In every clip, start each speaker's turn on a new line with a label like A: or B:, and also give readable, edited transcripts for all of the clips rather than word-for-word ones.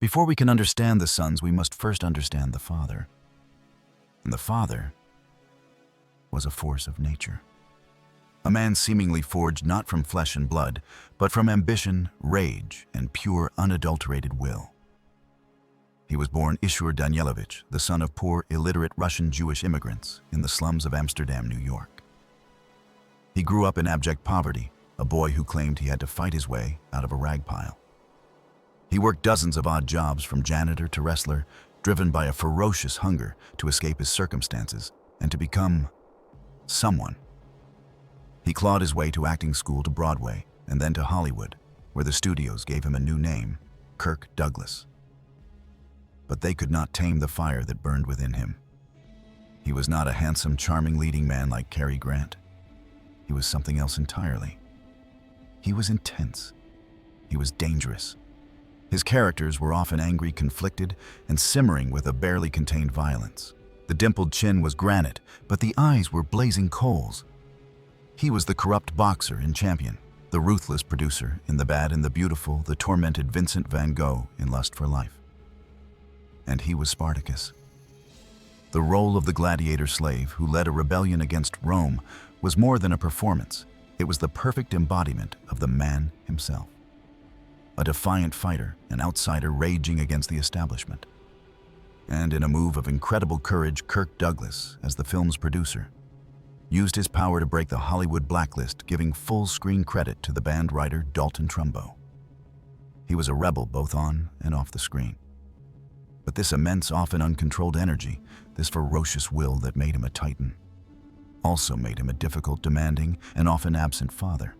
A: Before we can understand the sons, we must first understand the father. And the father was a force of nature. A man seemingly forged not from flesh and blood, but from ambition, rage, and pure, unadulterated will. He was born Issur Danielovitch, the son of poor, illiterate Russian Jewish immigrants in the slums of Amsterdam, New York. He grew up in abject poverty, a boy who claimed he had to fight his way out of a rag pile. He worked dozens of odd jobs from janitor to wrestler, driven by a ferocious hunger to escape his circumstances and to become someone. He clawed his way to acting school to Broadway and then to Hollywood, where the studios gave him a new name, Kirk Douglas. But they could not tame the fire that burned within him. He was not a handsome, charming leading man like Cary Grant. He was something else entirely. He was intense. He was dangerous. His characters were often angry, conflicted, and simmering with a barely contained violence. The dimpled chin was granite, but the eyes were blazing coals. He was the corrupt boxer in Champion, the ruthless producer in The Bad and the Beautiful, the tormented Vincent van Gogh in Lust for Life. And he was Spartacus. The role of the gladiator slave who led a rebellion against Rome was more than a performance. It was the perfect embodiment of the man himself. A defiant fighter, an outsider raging against the establishment. And in a move of incredible courage, Kirk Douglas, as the film's producer, used his power to break the Hollywood blacklist, giving full screen credit to the band writer Dalton Trumbo. He was a rebel both on and off the screen. But this immense, often uncontrolled energy, this ferocious will that made him a titan, also made him a difficult, demanding, and often absent father.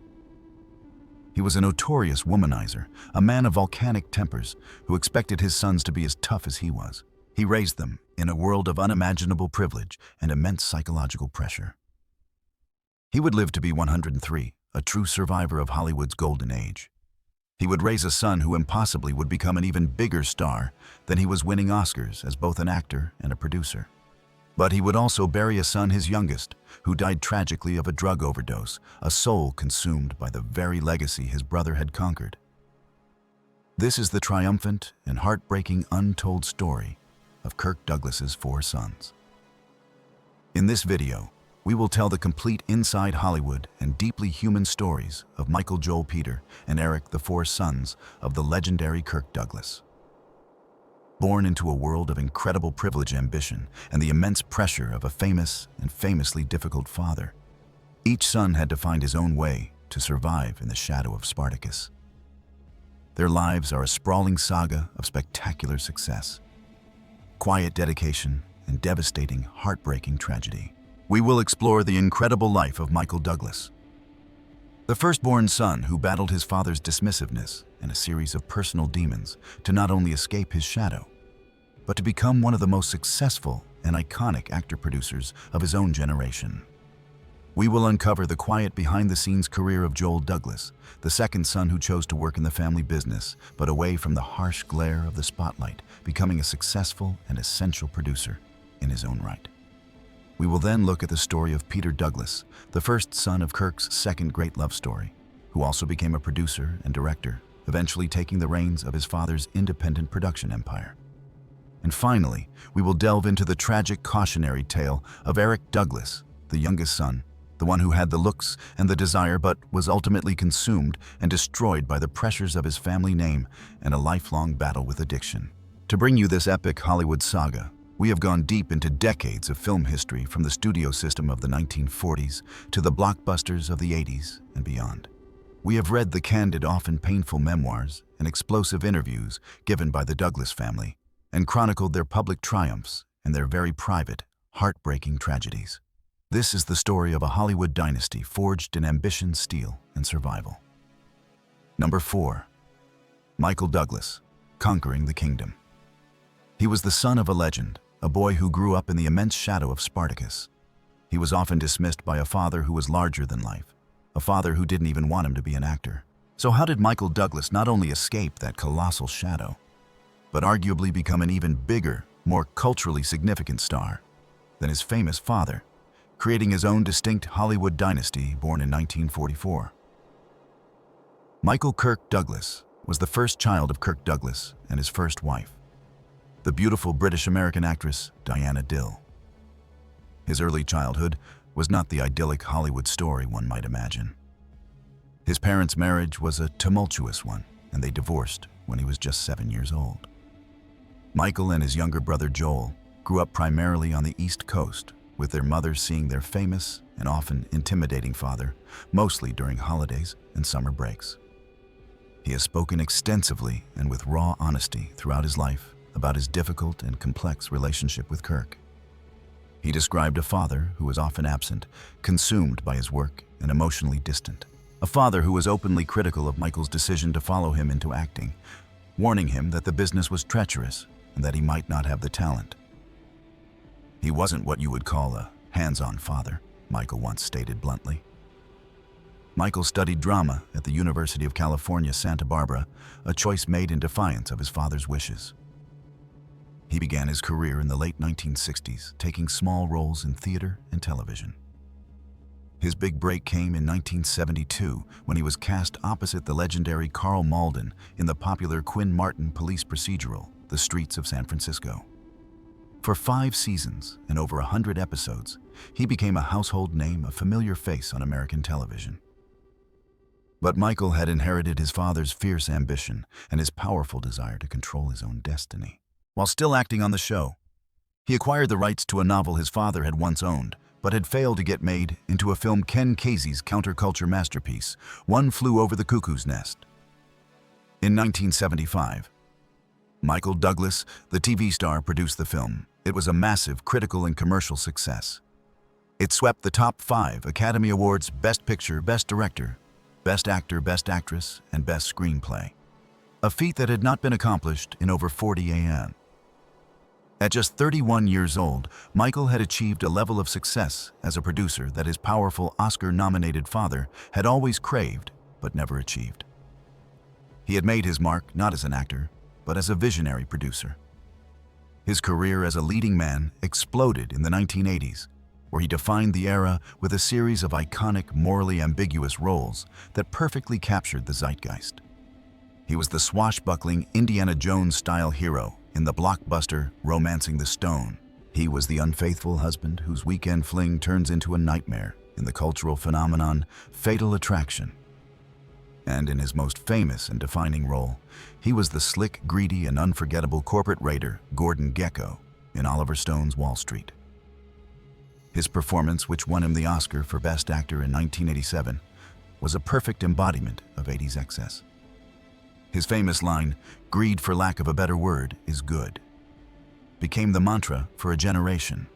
A: He was a notorious womanizer, a man of volcanic tempers who expected his sons to be as tough as he was. He raised them in a world of unimaginable privilege and immense psychological pressure. He would live to be 103, a true survivor of Hollywood's golden age. He would raise a son who impossibly would become an even bigger star than he was, winning Oscars as both an actor and a producer. But he would also bury a son, his youngest, who died tragically of a drug overdose, a soul consumed by the very legacy his brother had conquered. This is the triumphant and heartbreaking untold story of Kirk Douglas's 4 sons. In this video, we will tell the complete inside Hollywood and deeply human stories of Michael, Joel, Peter, and Eric, the 4 sons of the legendary Kirk Douglas. Born into a world of incredible privilege, ambition, and the immense pressure of a famous and famously difficult father, each son had to find his own way to survive in the shadow of Spartacus. Their lives are a sprawling saga of spectacular success, quiet dedication, and devastating, heartbreaking tragedy. We will explore the incredible life of Michael Douglas, the firstborn son who battled his father's dismissiveness and a series of personal demons to not only escape his shadow, but to become one of the most successful and iconic actor-producers of his own generation. We will uncover the quiet behind-the-scenes career of Joel Douglas, the second son who chose to work in the family business, but away from the harsh glare of the spotlight, becoming a successful and essential producer in his own right. We will then look at the story of Peter Douglas, the first son of Kirk's second great love story, who also became a producer and director, eventually taking the reins of his father's independent production empire. And finally, we will delve into the tragic cautionary tale of Eric Douglas, the youngest son, the one who had the looks and the desire but was ultimately consumed and destroyed by the pressures of his family name and a lifelong battle with addiction. To bring you this epic Hollywood saga, we have gone deep into decades of film history, from the studio system of the 1940s to the blockbusters of the 80s and beyond. We have read the candid, often painful memoirs and explosive interviews given by the Douglas family and chronicled their public triumphs and their very private, heartbreaking tragedies. This is the story of a Hollywood dynasty forged in ambition, steel, and survival. Number 4. Michael Douglas, conquering the kingdom. He was the son of a legend, a boy who grew up in the immense shadow of Spartacus. He was often dismissed by a father who was larger than life, a father who didn't even want him to be an actor. So how did Michael Douglas not only escape that colossal shadow, but arguably become an even bigger, more culturally significant star than his famous father, creating his own distinct Hollywood dynasty born in 1944? Michael Kirk Douglas was the first child of Kirk Douglas and his first wife, the beautiful British-American actress Diana Dill. His early childhood was not the idyllic Hollywood story one might imagine. His parents' marriage was a tumultuous one, and they divorced when he was just 7 years old. Michael and his younger brother Joel grew up primarily on the East Coast, with their mother seeing their famous and often intimidating father, mostly during holidays and summer breaks. He has spoken extensively and with raw honesty throughout his life about his difficult and complex relationship with Kirk. He described a father who was often absent, consumed by his work, and emotionally distant. A father who was openly critical of Michael's decision to follow him into acting, warning him that the business was treacherous and that he might not have the talent. He wasn't what you would call a hands-on father, Michael once stated bluntly. Michael studied drama at the University of California, Santa Barbara, a choice made in defiance of his father's wishes. He began his career in the late 1960s, taking small roles in theater and television. His big break came in 1972 when he was cast opposite the legendary Carl Malden in the popular Quinn Martin police procedural, The Streets of San Francisco. For 5 seasons and over 100 episodes, he became a household name, a familiar face on American television. But Michael had inherited his father's fierce ambition and his powerful desire to control his own destiny. While still acting on the show, he acquired the rights to a novel his father had once owned, but had failed to get made into a film Ken Kesey's counterculture masterpiece, One Flew Over the Cuckoo's Nest. In 1975, Michael Douglas, the TV star, produced the film. It was a massive critical and commercial success. It swept the top 5 Academy Awards: Best Picture, Best Director, Best Actor, Best Actress, and Best Screenplay, a feat that had not been accomplished in over 40 years. At just 31 years old, Michael had achieved a level of success as a producer that his powerful Oscar-nominated father had always craved but never achieved. He had made his mark not as an actor, but as a visionary producer. His career as a leading man exploded in the 1980s, where he defined the era with a series of iconic, morally ambiguous roles that perfectly captured the zeitgeist. He was the swashbuckling Indiana Jones-style hero in the blockbuster Romancing the Stone. He was the unfaithful husband whose weekend fling turns into a nightmare in the cultural phenomenon Fatal Attraction. And in his most famous and defining role, he was the slick, greedy, and unforgettable corporate raider Gordon Gekko in Oliver Stone's Wall Street. His performance, which won him the Oscar for Best Actor in 1987, was a perfect embodiment of 80s excess. His famous line, "Greed, for lack of a better word, is good," became the mantra for a generation.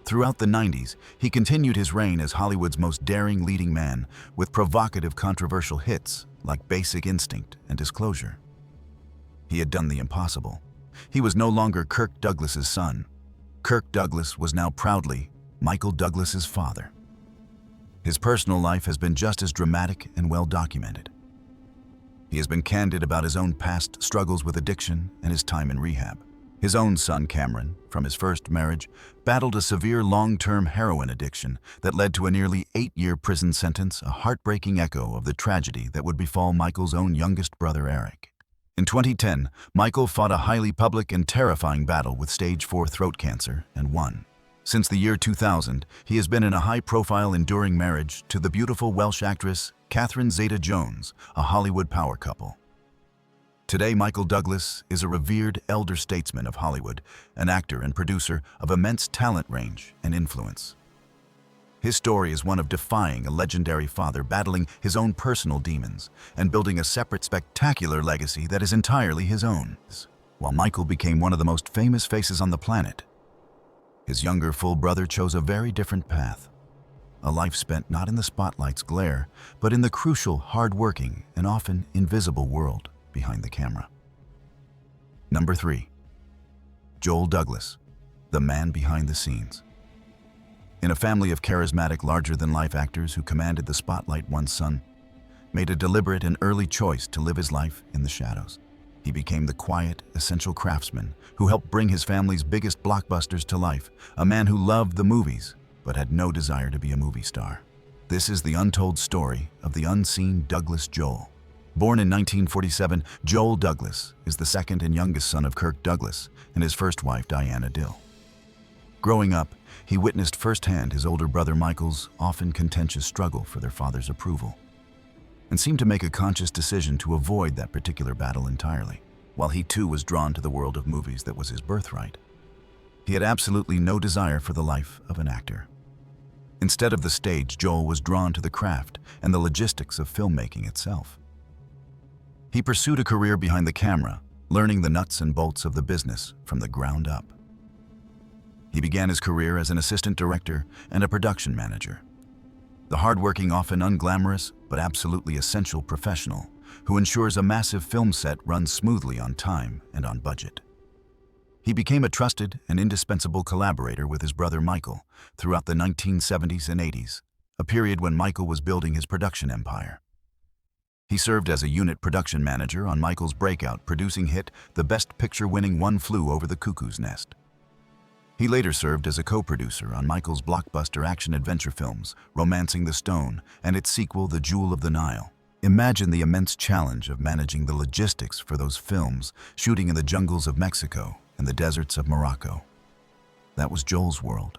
A: Throughout the 90s, he continued his reign as Hollywood's most daring leading man with provocative, controversial hits like Basic Instinct and Disclosure. He had done the impossible. He was no longer Kirk Douglas's son. Kirk Douglas was now proudly Michael Douglas's father. His personal life has been just as dramatic and well documented. He has been candid about his own past struggles with addiction and his time in rehab. His own son, Cameron, from his first marriage, battled a severe long-term heroin addiction that led to a nearly 8-year prison sentence, a heartbreaking echo of the tragedy that would befall Michael's own youngest brother, Eric. In 2010, Michael fought a highly public and terrifying battle with stage 4 throat cancer and won. Since the year 2000, he has been in a high-profile, enduring marriage to the beautiful Welsh actress Catherine Zeta-Jones, a Hollywood power couple. Today, Michael Douglas is a revered elder statesman of Hollywood, an actor and producer of immense talent range and influence. His story is one of defying a legendary father, battling his own personal demons, and building a separate, spectacular legacy that is entirely his own. While Michael became one of the most famous faces on the planet, his younger full brother chose a very different path. A life spent not in the spotlight's glare, but in the crucial, hard-working, and often invisible world behind the camera. Number 3. Joel Douglas, the man behind the scenes. In a family of charismatic, larger-than-life actors who commanded the spotlight, one son made a deliberate and early choice to live his life in the shadows. He became the quiet, essential craftsman who helped bring his family's biggest blockbusters to life, a man who loved the movies but had no desire to be a movie star. This is the untold story of the unseen Douglas Joel. Born in 1947, Joel Douglas is the second and youngest son of Kirk Douglas and his first wife, Diana Dill. Growing up, he witnessed firsthand his older brother Michael's often contentious struggle for their father's approval, and seemed to make a conscious decision to avoid that particular battle entirely. While he too was drawn to the world of movies that was his birthright, he had absolutely no desire for the life of an actor. Instead of the stage, Joel was drawn to the craft and the logistics of filmmaking itself. He pursued a career behind the camera, learning the nuts and bolts of the business from the ground up. He began his career as an assistant director and a production manager. The hardworking, often unglamorous, but absolutely essential professional who ensures a massive film set runs smoothly on time and on budget. He became a trusted and indispensable collaborator with his brother Michael throughout the 1970s and 80s, a period when Michael was building his production empire. He served as a unit production manager on Michael's breakout producing hit, the Best Picture-winning One Flew Over the Cuckoo's Nest. He later served as a co-producer on Michael's blockbuster action-adventure films, Romancing the Stone, and its sequel, The Jewel of the Nile. Imagine the immense challenge of managing the logistics for those films, shooting in the jungles of Mexico and the deserts of Morocco. That was Joel's world.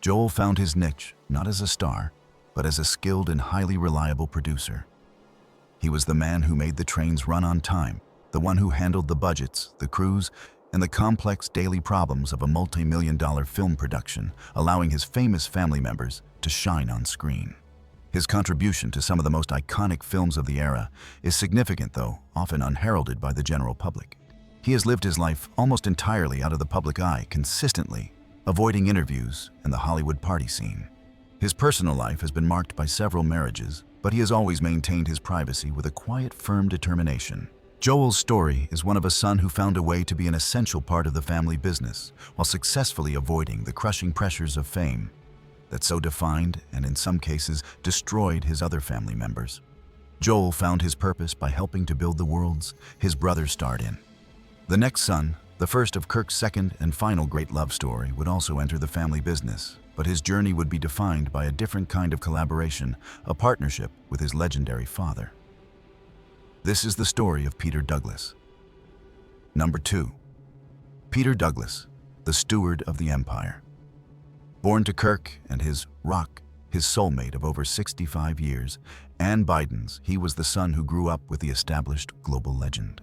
A: Joel found his niche, not as a star, but as a skilled and highly reliable producer. He was the man who made the trains run on time, the one who handled the budgets, the crews, and the complex daily problems of a multi-million-dollar film production, allowing his famous family members to shine on screen. His contribution to some of the most iconic films of the era is significant, though often unheralded by the general public. He has lived his life almost entirely out of the public eye, consistently avoiding interviews and the Hollywood party scene. His personal life has been marked by several marriages, but he has always maintained his privacy with a quiet, firm determination. Joel's story is one of a son who found a way to be an essential part of the family business while successfully avoiding the crushing pressures of fame that so defined and, in some cases, destroyed his other family members. Joel found his purpose by helping to build the worlds his brother starred in. The next son, the first of Kirk's second and final great love story, would also enter the family business, but his journey would be defined by a different kind of collaboration, a partnership with his legendary father. This is the story of Peter Douglas. Number 2. Peter Douglas, the steward of the empire. Born to Kirk and his rock, his soulmate of over 65 years, Ann Bidens, he was the son who grew up with the established global legend.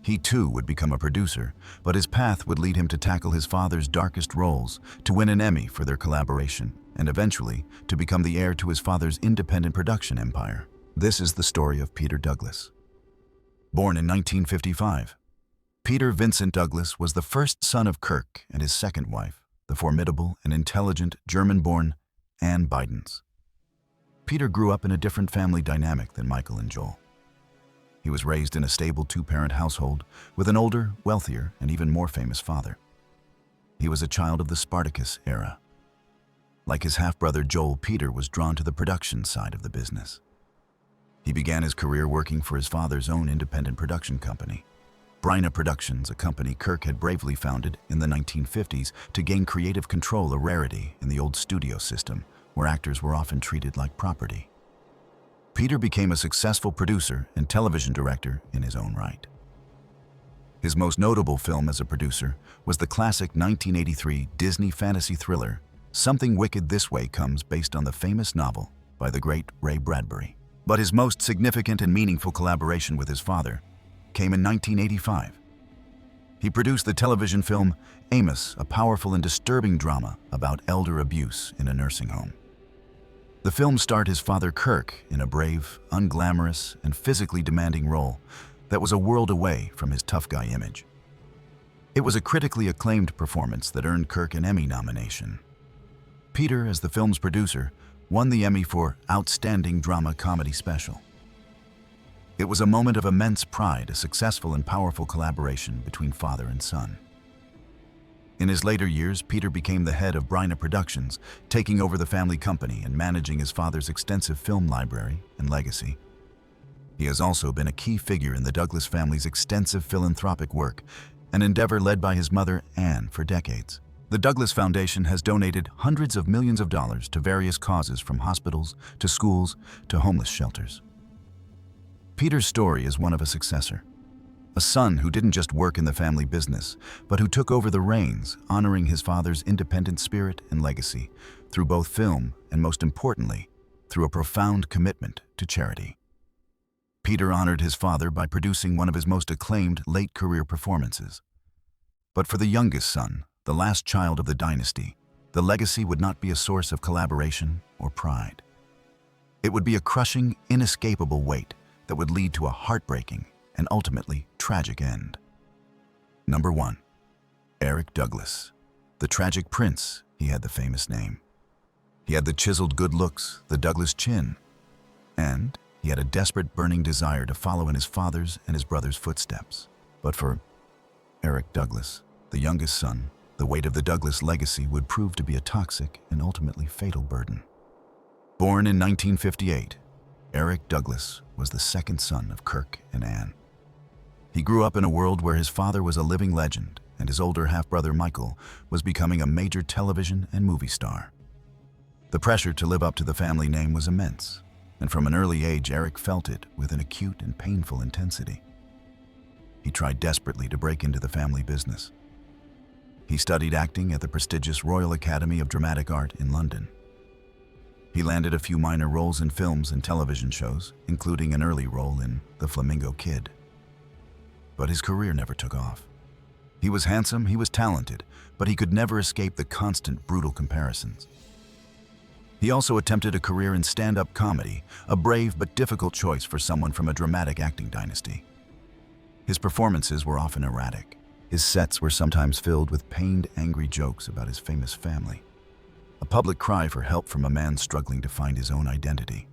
A: He too would become a producer, but his path would lead him to tackle his father's darkest roles, to win an Emmy for their collaboration, and eventually to become the heir to his father's independent production empire. This is the story of Peter Douglas. Born in 1955, Peter Vincent Douglas was the first son of Kirk and his second wife, the formidable and intelligent German-born Ann Bidens. Peter grew up in a different family dynamic than Michael and Joel. He was raised in a stable two-parent household with an older, wealthier, and even more famous father. He was a child of the Spartacus era. Like his half-brother Joel, Peter was drawn to the production side of the business. He began his career working for his father's own independent production company, Bryna Productions, a company Kirk had bravely founded in the 1950s to gain creative control, a rarity in the old studio system, where actors were often treated like property. Peter became a successful producer and television director in his own right. His most notable film as a producer was the classic 1983 Disney fantasy thriller, Something Wicked This Way Comes, based on the famous novel by the great Ray Bradbury. But his most significant and meaningful collaboration with his father came in 1985. He produced the television film Amos, a powerful and disturbing drama about elder abuse in a nursing home. The film starred his father Kirk in a brave, unglamorous, and physically demanding role that was a world away from his tough guy image. It was a critically acclaimed performance that earned Kirk an Emmy nomination. Peter, as the film's producer, won the Emmy for Outstanding Drama Comedy Special. It was a moment of immense pride, a successful and powerful collaboration between father and son. In his later years, Peter became the head of Bryna Productions, taking over the family company and managing his father's extensive film library and legacy. He has also been a key figure in the Douglas family's extensive philanthropic work, an endeavor led by his mother, Ann, for decades. The Douglas Foundation has donated hundreds of millions of dollars to various causes, from hospitals to schools to homeless shelters. Peter's story is one of a successor. A son who didn't just work in the family business, but who took over the reins, honoring his father's independent spirit and legacy through both film and, most importantly, through a profound commitment to charity. Peter honored his father by producing one of his most acclaimed late-career performances. But for the youngest son, the last child of the dynasty, the legacy would not be a source of collaboration or pride. It would be a crushing, inescapable weight that would lead to a heartbreaking and ultimately tragic end. Number 1. Kirk Douglas. The tragic prince, he had the famous name. He had the chiseled good looks, the Douglas chin, and he had a desperate, burning desire to follow in his father's and his brother's footsteps. But for Kirk Douglas, the youngest son, the weight of the Douglas legacy would prove to be a toxic and ultimately fatal burden. Born in 1958, Kirk Douglas was the second son of Kirk and Ann. He grew up in a world where his father was a living legend and his older half-brother Michael was becoming a major television and movie star. The pressure to live up to the family name was immense, and from an early age, Kirk felt it with an acute and painful intensity. He tried desperately to break into the family business. He studied acting at the prestigious Royal Academy of Dramatic Art in London. He landed a few minor roles in films and television shows, including an early role in The Flamingo Kid. But his career never took off. He was handsome, he was talented, but he could never escape the constant, brutal comparisons. He also attempted a career in stand-up comedy, a brave but difficult choice for someone from a dramatic acting dynasty. His performances were often erratic. His sets were sometimes filled with pained, angry jokes about his famous family. A public cry for help from a man struggling to find his own identity.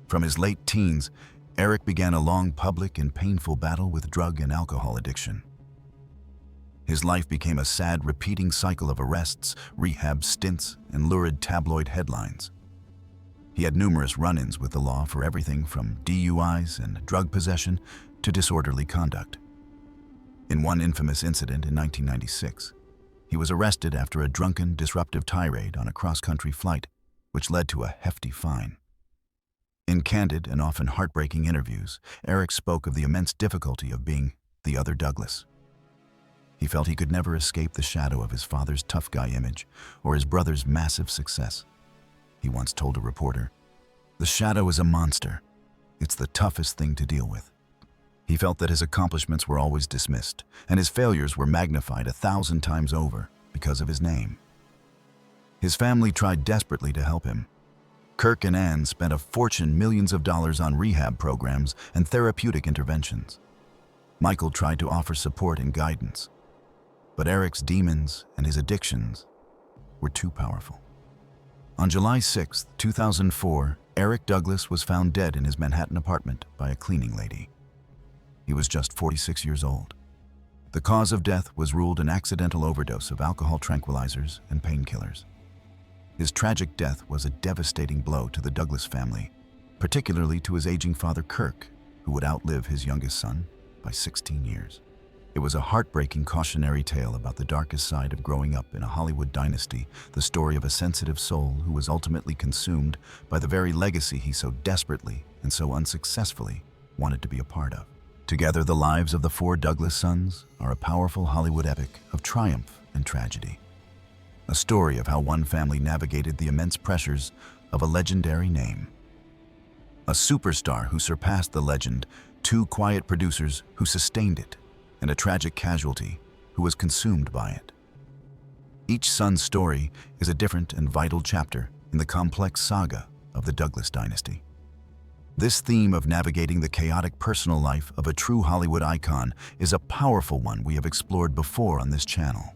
A: From his late teens, Kirk began a long, public, and painful battle with drug and alcohol addiction. His life became a sad, repeating cycle of arrests, rehab stints, and lurid tabloid headlines. He had numerous run-ins with the law for everything from DUIs and drug possession to disorderly conduct. In one infamous incident in 1996, he was arrested after a drunken, disruptive tirade on a cross-country flight, which led to a hefty fine. In candid and often heartbreaking interviews, Kirk spoke of the immense difficulty of being the other Douglas. He felt he could never escape the shadow of his father's tough guy image or his brother's massive success. He once told a reporter, "The shadow is a monster. It's the toughest thing to deal with." He felt that his accomplishments were always dismissed, and his failures were magnified 1,000 times over because of his name. His family tried desperately to help him. Kirk and Ann spent a fortune, millions of dollars on rehab programs and therapeutic interventions. Michael tried to offer support and guidance, but Kirk's demons and his addictions were too powerful. On July 6, 2004, Kirk Douglas was found dead in his Manhattan apartment by a cleaning lady. He was just 46 years old. The cause of death was ruled an accidental overdose of alcohol tranquilizers and painkillers. His tragic death was a devastating blow to the Douglas family, particularly to his aging father Kirk, who would outlive his youngest son by 16 years. It was a heartbreaking cautionary tale about the darkest side of growing up in a Hollywood dynasty, the story of a sensitive soul who was ultimately consumed by the very legacy he so desperately and so unsuccessfully wanted to be a part of. Together, the lives of the 4 Douglas sons are a powerful Hollywood epic of triumph and tragedy. A story of how one family navigated the immense pressures of a legendary name. A superstar who surpassed the legend, 2 quiet producers who sustained it, and a tragic casualty who was consumed by it. Each son's story is a different and vital chapter in the complex saga of the Douglas dynasty. This theme of navigating the chaotic personal life of a true Hollywood icon is a powerful one we have explored before on this channel.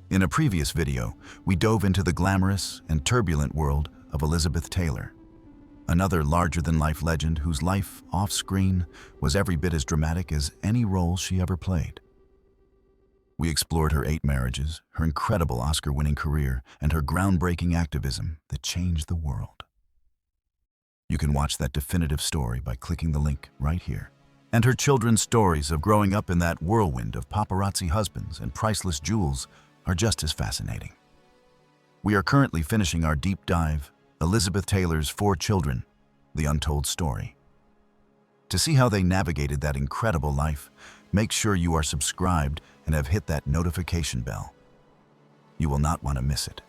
A: In a previous video, we dove into the glamorous and turbulent world of Elizabeth Taylor, another larger-than-life legend whose life off-screen was every bit as dramatic as any role she ever played. We explored her 8 marriages, her incredible Oscar-winning career, and her groundbreaking activism that changed the world. You can watch that definitive story by clicking the link right here. And her children's stories of growing up in that whirlwind of paparazzi husbands and priceless jewels are just as fascinating. We are currently finishing our deep dive, Elizabeth Taylor's 4 Children, The Untold Story. To see how they navigated that incredible life, make sure you are subscribed and have hit that notification bell. You will not want to miss it.